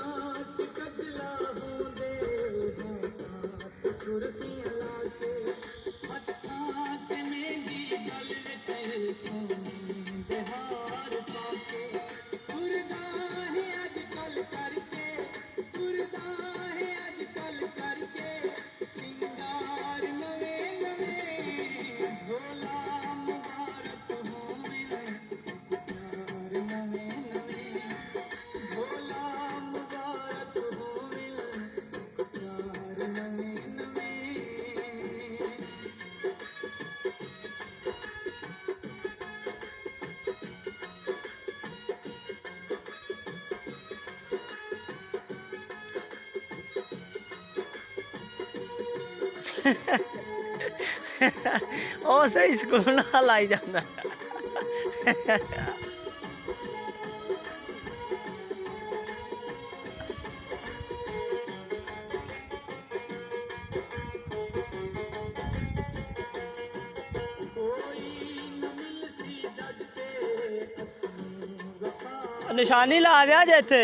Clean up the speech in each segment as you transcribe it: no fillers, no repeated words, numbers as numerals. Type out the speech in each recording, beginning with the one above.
नाच कजला होंदे हैं कांत सुरतियां लाके हत्थां ते मेहंदी गल विच सोनी दे हार पाके तुरदा है अजकल करके तुरदा है अजकल करके सिंगार नवे नवे भोला मुबारक होवे प्यार नवे नवे भोला मुबारक होवे प्यार नवे नवे ਉਹ ਸਹੀ ਸਕੂਲ ਨਾਲ ਲਾਈ ਜਾਂਦਾ ਨਿਸ਼ਾਨੀ ਲਾ ਦਿਆ ਜੇ ਇੱਥੇ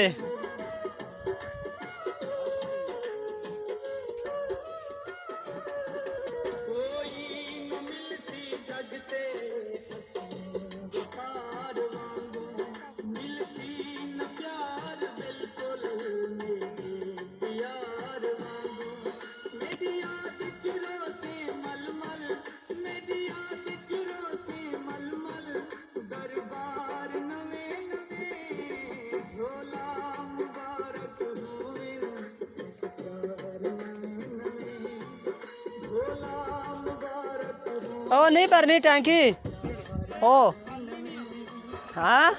ओ नहीं भरनी टैंकी ओ हाँ